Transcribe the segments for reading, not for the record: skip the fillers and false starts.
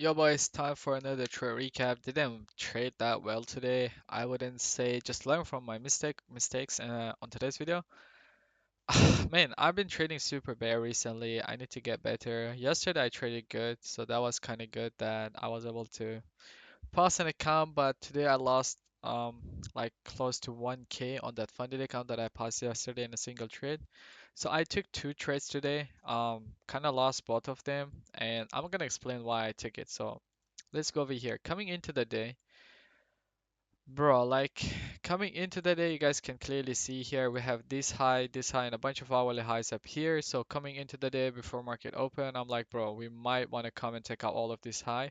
Yo boys, time for another trade recap. Didn't trade that well today. I wouldn't say just learn from my mistakes on today's video. Man, I've been trading super bear recently. I need to get better. Yesterday I traded good, so that was kind of good that I was able to pass an account, but today I lost like close to 1K on that funded account that I passed yesterday in a single trade. So I took two trades today. Kind of lost both of them, and I'm gonna explain why I took it. So let's go over here. Coming into the day, bro, like coming into the day, you guys can clearly see here we have this high, and a bunch of hourly highs up here. So coming into the day before market open, I'm like, bro, we might want to come and take out all of this high,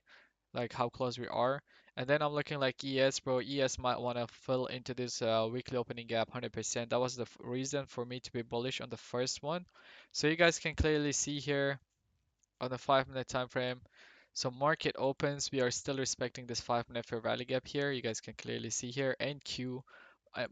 like how close we are. And then I'm looking like ES, bro. ES might want to fill into this weekly opening gap 100%. That was the reason for me to be bullish on the first one. So you guys can clearly see here on the 5 minute time frame. So market opens, we are still respecting this 5 minute fair value gap here. You guys can clearly see here. NQ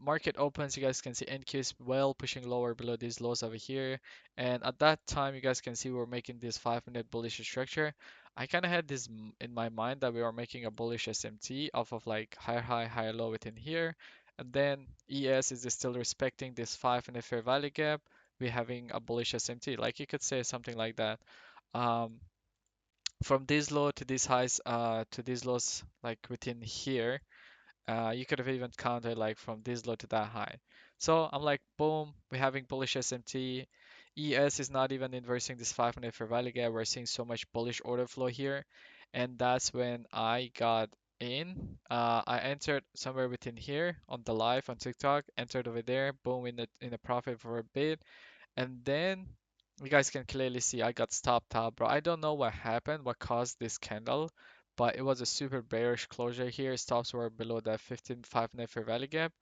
market opens, you guys can see NQ is well pushing lower below these lows over here. And at that time, you guys can see we're making this 5 minute bullish structure. I kind of had this in my mind that we are making a bullish SMT off of like higher high, higher low within here. And then ES is still respecting this 5 minute fair value gap. We're having a bullish SMT. Like you could say something like that. Um, from this low to these highs, to these lows, like within here, you could have even counted like from this low to that high. So I'm like, boom, we're having bullish SMT. ES is not even inversing this 5 minute fair value gap. We're seeing so much bullish order flow here. And that's when I got in. I entered somewhere within here on the live on TikTok, entered over there, boom, in a profit for a bit. And then you guys can clearly see I got stopped out, bro. I don't know what happened, what caused this candle, but it was a super bearish closure here. Stops were below that 15.5 minute fair value gap.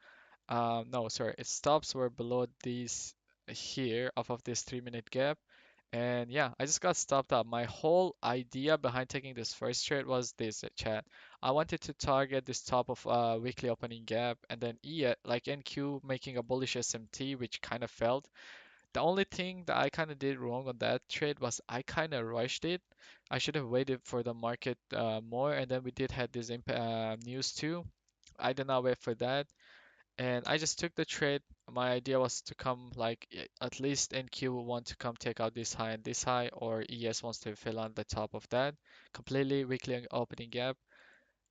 No, sorry, its stops were below these here off of this 3 minute gap. And yeah, I just got stopped out. My whole idea behind taking this first trade was this, chat. I wanted to target this top of weekly opening gap and then like NQ making a bullish SMT, which kind of failed. The only thing that I kind of did wrong on that trade was I kind of rushed it. I should have waited for the market more, and then we did have this news too. I did not wait for that, and I just took the trade. My idea was to come like at least NQ will want to come take out this high and this high, or ES wants to fill on the top of that completely weekly opening gap.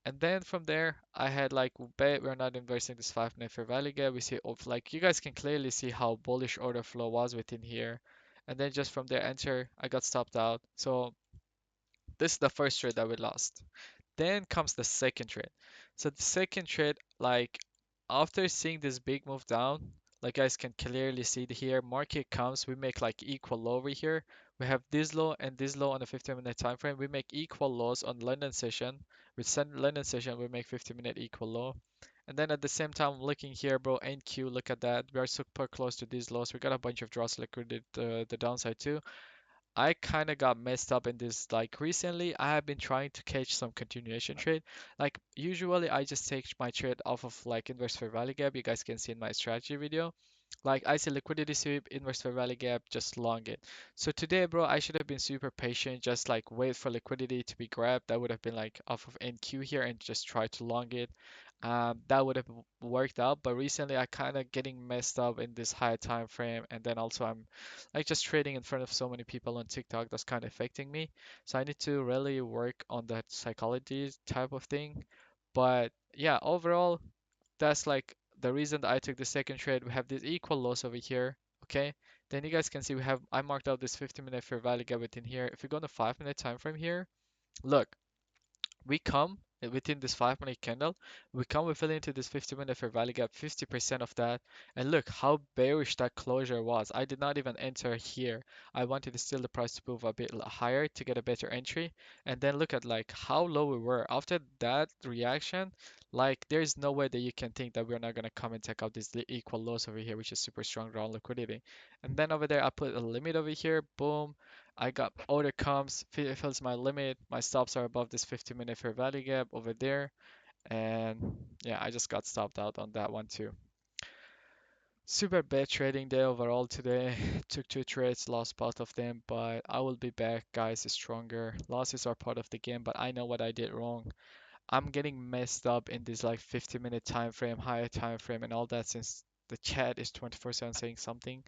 And then from there, I had like, bet we're not inversing this 5 minute fair value gap. We see, of like, you guys can clearly see how bullish order flow was within here. And then just from there, enter, I got stopped out. So this is the first trade that we lost. Then comes the second trade. So the second trade, like after seeing this big move down, like guys can clearly see here, market comes, we make like equal low over here. We have this low and this low on the 15-minute time frame. We make equal lows on London session. With London session, we make 50-minute equal low. And then at the same time, looking here, bro, NQ, look at that. We are super close to these lows. We got a bunch of draws liquidity the downside too. I kind of got messed up in this. Like recently, I have been trying to catch some continuation trade. Like usually, I just take my trade off of like inverse fair value gap. You guys can see in my strategy video. Like I see liquidity sweep, inverse fair value gap, just long it. So today, bro, I should have been super patient, just like wait for liquidity to be grabbed. That would have been like off of NQ here and just try to long it. That would have worked out. But recently, I kind of getting messed up in this high time frame, and then also I'm like just trading in front of so many people on TikTok. That's kind of affecting me. So I need to really work on that psychology type of thing. But yeah, overall, that's like the reason that I took the second trade. We have this equal loss over here. Okay. Then you guys can see we have I marked out this 50-minute fair value gap within here. If we go on the 5 minute time frame here, look, we come within this 5 minute candle, we fill into this 50-minute fair value gap, 50% of that. And look how bearish that closure was. I did not even enter here. I wanted to steal the price to move a bit higher to get a better entry. And then look at like how low we were. After that reaction, like there's no way that you can think that we're not gonna come and take out this equal loss over here, which is super strong round liquidity. And then over there, I put a limit over here, boom. I got order comes, fills my limit. My stops are above this 50-minute fair value gap over there. And yeah, I just got stopped out on that one too. Super bad trading day overall today. Took two trades, lost both of them, but I will be back, guys, stronger. Losses are part of the game, but I know what I did wrong. I'm getting messed up in this like 50-minute time frame, higher time frame, and all that since the chat is 24/7 saying something.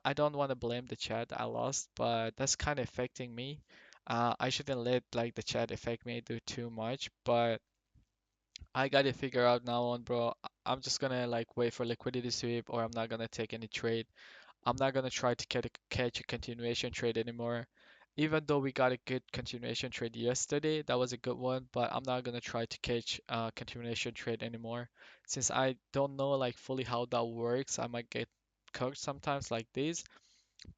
I don't want to blame the chat I lost, but that's kind of affecting me. I shouldn't let like the chat affect me do too much, but I gotta figure out now on, bro. I'm just gonna like wait for liquidity sweep, or I'm not gonna take any trade. I'm not gonna try to catch a continuation trade anymore. Even though we got a good continuation trade yesterday, that was a good one, but I'm not gonna try to catch a continuation trade anymore. Since I don't know like fully how that works, I might get cooked sometimes like this.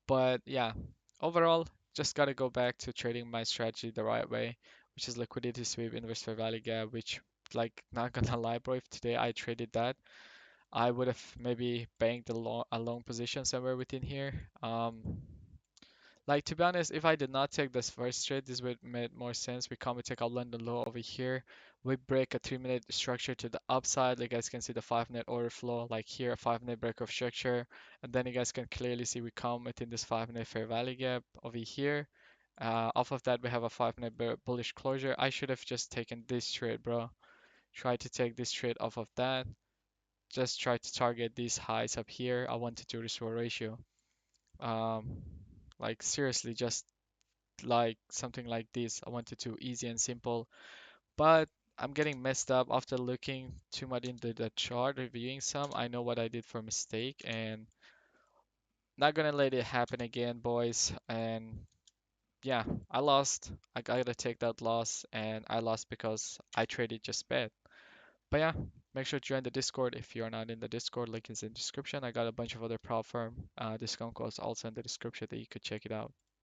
But yeah, overall, just gotta go back to trading my strategy the right way, which is liquidity sweep, inverse fair value gap, which like not gonna lie, bro, if today I traded that, I would have maybe banked a long position somewhere within here. Like to be honest, if I did not take this first trade, this would make more sense. We come, we take our London low over here. We break a 3-minute structure to the upside. Like you guys can see the 5-minute order flow, like here, a 5-minute break of structure. And then you guys can clearly see we come within this 5-minute fair value gap over here. Off of that, we have a 5-minute bullish closure. I should have just taken this trade, bro. Try to take this trade off of that. Just try to target these highs up here. I wanted to restore ratio. Um, like seriously, just like something like this. I wanted to easy and simple, but I'm getting messed up after looking too much into the chart, reviewing some. I know what I did for mistake and not gonna let it happen again, boys. And yeah, I lost. I gotta take that loss, and I lost because I traded just bad. But yeah, make sure to join the Discord if you're not in the Discord. Link is in the description. I got a bunch of other prop firm discount codes also in the description that you could check it out.